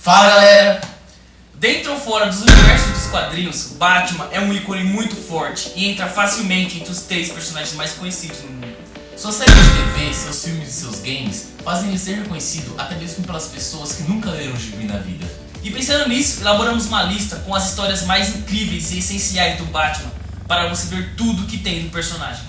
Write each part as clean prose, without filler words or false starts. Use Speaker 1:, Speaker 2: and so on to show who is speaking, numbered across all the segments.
Speaker 1: Fala galera!
Speaker 2: Dentro ou fora dos universos dos quadrinhos, Batman é um ícone muito forte e entra facilmente entre os 3 personagens mais conhecidos no mundo.
Speaker 1: Sua série de TV, seus filmes e seus games fazem ele ser reconhecido até mesmo pelas pessoas que nunca leram o gibi na vida.
Speaker 2: E pensando nisso, elaboramos uma lista com as histórias mais incríveis e essenciais do Batman para você ver tudo que tem no personagem.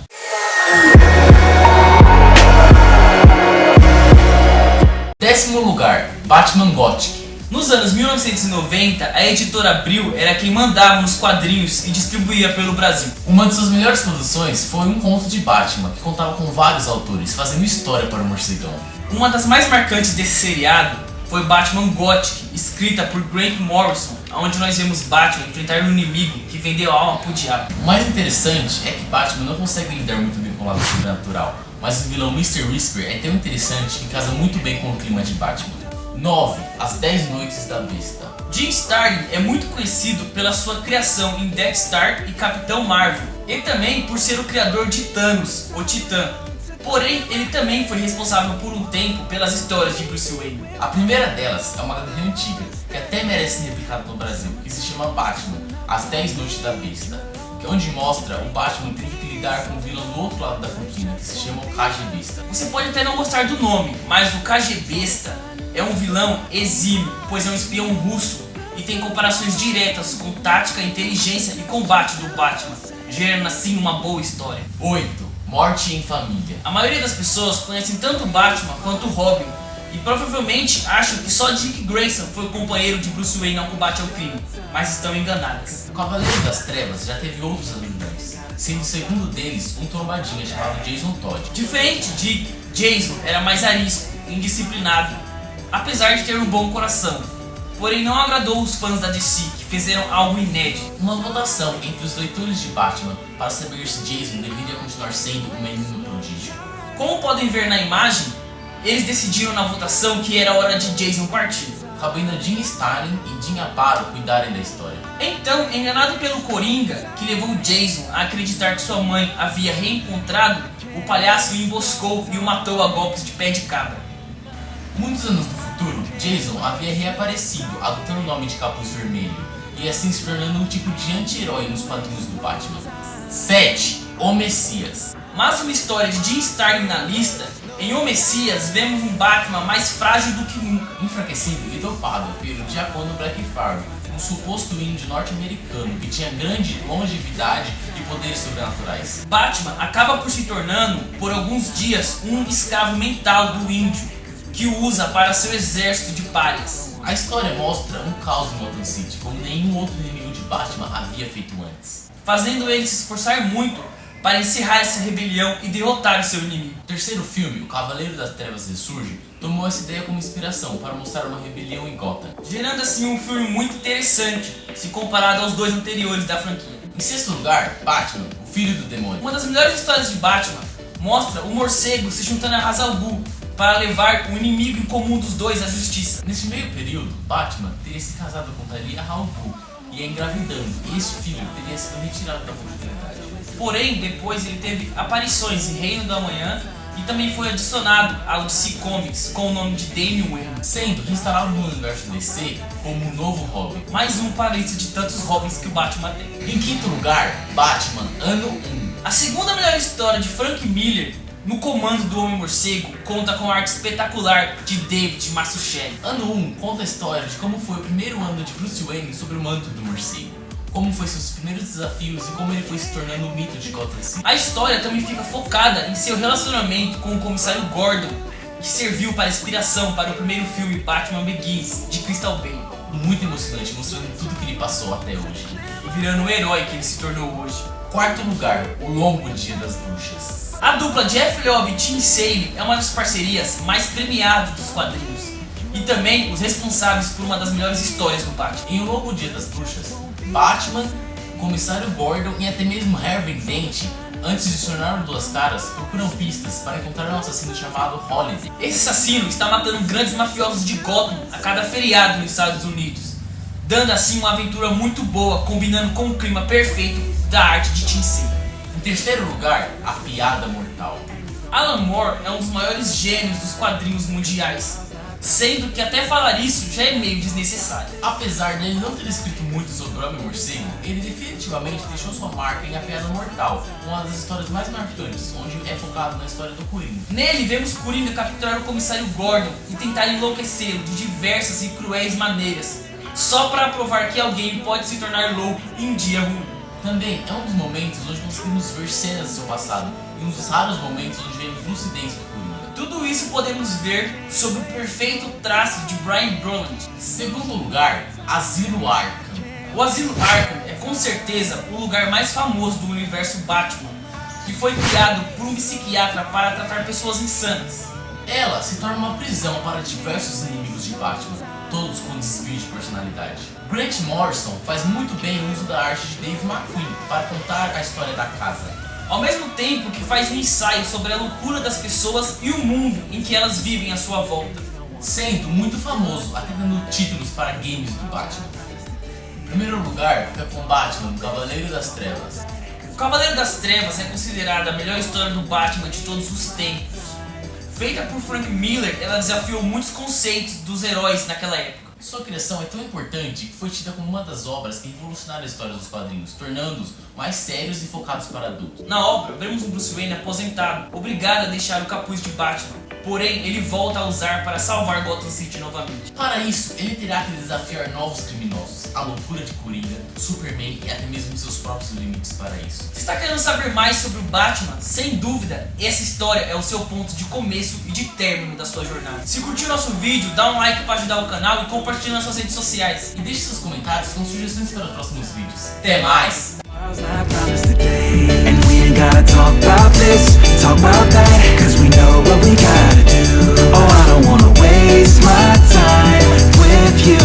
Speaker 1: Décimo lugar, Batman Gothic.
Speaker 2: Nos anos 1990, a editora Abril era quem mandava nos quadrinhos e distribuía pelo Brasil.
Speaker 1: Uma de suas melhores produções foi um conto de Batman, que contava com vários autores, fazendo história para o morcegão.
Speaker 2: Uma das mais marcantes desse seriado foi Batman Gothic, escrita por Grant Morrison, onde nós vemos Batman enfrentar um inimigo que vendeu a alma pro diabo.
Speaker 1: O mais interessante é que Batman não consegue lidar muito bem com o lado sobrenatural, mas o vilão Mr. Whisper é tão interessante que casa muito bem com o clima de Batman. 9. As 10 Noites da Besta.
Speaker 2: Jim Starlin é muito conhecido pela sua criação em Deathstar e Capitão Marvel, e também por ser o criador de Thanos, o Titã. Porém, ele também foi responsável por um tempo pelas histórias de Bruce Wayne.
Speaker 1: A primeira delas é uma HQ antiga, que até merece ser replicada no Brasil, que se chama Batman, As 10 Noites da Besta, que é onde mostra o Batman tendo que lidar com o vilão do outro lado da cortina, que se chama o KG Besta.
Speaker 2: Você pode até não gostar do nome, mas o KG Besta é um vilão exímio, pois é um espião russo e tem comparações diretas com tática, inteligência e combate do Batman, gerando assim uma boa história.
Speaker 1: 8. Morte em Família.
Speaker 2: A maioria das pessoas conhecem tanto o Batman quanto o Robin e provavelmente acham que só Dick Grayson foi o companheiro de Bruce Wayne ao combate ao crime, mas estão enganadas.
Speaker 1: O Cavaleiro das Trevas já teve outros ajudantes, sendo o segundo deles um trombadinha chamado Jason Todd.
Speaker 2: Diferente de Jason, era mais arisco, indisciplinado, apesar de ter um bom coração, porém não agradou os fãs da DC, que fizeram algo inédito.
Speaker 1: Uma votação entre os leitores de Batman para saber se Jason deveria continuar sendo um menino prodígio.
Speaker 2: Como podem ver na imagem, eles decidiram na votação que era hora de Jason partir,
Speaker 1: cabendo a Jim Starlin e Jim Aparo cuidarem da história.
Speaker 2: Então, enganado pelo Coringa, que levou Jason a acreditar que sua mãe havia reencontrado, o palhaço o emboscou e o matou a golpes de pé de cabra.
Speaker 1: Muitos anos no futuro, Jason havia reaparecido, adotando o nome de Capuz Vermelho, e assim se tornando um tipo de anti-herói nos quadrinhos do Batman. 7. O Messias.
Speaker 2: Mas uma história de Jim Starlin na lista, em O Messias vemos um Batman mais frágil do que nunca.
Speaker 1: Enfraquecido e dopado pelo Diacono Blackfire, um suposto índio norte-americano que tinha grande longevidade e poderes sobrenaturais.
Speaker 2: Batman acaba por se tornando, por alguns dias, um escravo mental do índio, que o usa para seu exército de párias.
Speaker 1: A história mostra um caos em Gotham City, como nenhum outro inimigo de Batman havia feito antes,
Speaker 2: fazendo ele se esforçar muito para encerrar essa rebelião e derrotar o seu inimigo.
Speaker 1: O terceiro filme, O Cavaleiro das Trevas Ressurge, tomou essa ideia como inspiração para mostrar uma rebelião em Gotham,
Speaker 2: gerando assim um filme muito interessante, se comparado aos 2 anteriores da franquia.
Speaker 1: Em sexto lugar, Batman, o Filho do Demônio.
Speaker 2: Uma das melhores histórias de Batman mostra o morcego se juntando a Ra's al Ghul para levar o inimigo em comum dos dois à justiça.
Speaker 1: Nesse meio período, Batman teria se casado com Talia al Ghul e ia engravidando, e este filho teria sido retirado da continuidade.
Speaker 2: Porém, depois ele teve aparições em Reino da Manhã e também foi adicionado ao DC Comics com o nome de Damian Wayne,
Speaker 1: sendo reinstalado no universo DC como o novo Robin.
Speaker 2: Mais um para a lista de tantos Robins que o Batman tem.
Speaker 1: Em quinto lugar, Batman, Ano 1.
Speaker 2: A segunda melhor história de Frank Miller, no comando do Homem-Morcego, conta com a arte espetacular de David Mazzucchelli.
Speaker 1: Ano 1 conta a história de como foi o primeiro ano de Bruce Wayne sob o manto do morcego, como foi seus primeiros desafios e como ele foi se tornando o mito de Gotham City.
Speaker 2: A história também fica focada em seu relacionamento com o comissário Gordon, que serviu para inspiração para o primeiro filme Batman Begins, de Christian Bale.
Speaker 1: Muito emocionante, mostrando tudo que ele passou até hoje,
Speaker 2: e virando o herói que ele se tornou hoje.
Speaker 1: Quarto lugar, O Longo Dia das Bruxas.
Speaker 2: A dupla Jeff Loeb e Tim Sale é uma das parcerias mais premiadas dos quadrinhos e também os responsáveis por uma das melhores histórias do Batman.
Speaker 1: Em O Longo Dia das Bruxas, Batman, o comissário Gordon e até mesmo Harvey Dent, antes de se tornar Duas Caras, procuram pistas para encontrar um assassino chamado Holiday.
Speaker 2: Esse assassino está matando grandes mafiosos de Gotham a cada feriado nos Estados Unidos, dando assim uma aventura muito boa, combinando com o clima perfeito da arte de Tim Sale.
Speaker 1: Em terceiro lugar, A Piada Mortal.
Speaker 2: Alan Moore é um dos maiores gênios dos quadrinhos mundiais, sendo que até falar isso já é meio desnecessário.
Speaker 1: Apesar dele não ter escrito muito sobre o Homem-Morcego, ele definitivamente deixou sua marca em A Piada Mortal, uma das histórias mais marcantes, onde é focado na história do Coringa.
Speaker 2: Nele vemos Coringa capturar o comissário Gordon e tentar enlouquecê-lo de diversas e cruéis maneiras, só para provar que alguém pode se tornar louco em um dia ruim.
Speaker 1: Também é um dos momentos onde conseguimos ver cenas do seu passado, e um dos raros momentos onde vemos lucidez do Coringa.
Speaker 2: Tudo isso podemos ver sob o perfeito traço de Brian Brolland.
Speaker 1: Segundo lugar, Asilo Arkham.
Speaker 2: O Asilo Arkham é com certeza o lugar mais famoso do universo Batman, que foi criado por um psiquiatra para tratar pessoas insanas.
Speaker 1: Ela se torna uma prisão para diversos inimigos de Batman, todos com desvio de personalidade. Grant Morrison faz muito bem o uso da arte de Dave McQueen para contar a história da casa,
Speaker 2: ao mesmo tempo que faz um ensaio sobre a loucura das pessoas e o mundo em que elas vivem à sua volta,
Speaker 1: sendo muito famoso, até dando títulos para games do Batman. Em primeiro lugar, fica com Batman, o Cavaleiro das Trevas.
Speaker 2: O Cavaleiro das Trevas é considerada a melhor história do Batman de todos os tempos. Feita por Frank Miller, ela desafiou muitos conceitos dos heróis naquela época.
Speaker 1: Sua criação é tão importante que foi tida como uma das obras que revolucionaram a história dos quadrinhos, tornando-os mais sérios e focados para adultos.
Speaker 2: Na obra, vemos um Bruce Wayne aposentado, obrigado a deixar o capuz de Batman, porém ele volta a usar para salvar Gotham City novamente.
Speaker 1: Para isso, ele terá que desafiar novos criminosos, a loucura de Coringa, Superman e até mesmo seus próprios limites para isso.
Speaker 2: Se está querendo saber mais sobre o Batman, sem dúvida, essa história é o seu ponto de começo e de término da sua jornada. Se curtiu nosso vídeo, dá um like para ajudar o canal e compartilha nas suas redes sociais.
Speaker 1: E deixe seus comentários com sugestões para os próximos vídeos. Até mais!
Speaker 3: And we ain't gotta talk about this, talk about that, cause we know what we gotta do. Oh, I don't wanna waste my time with you.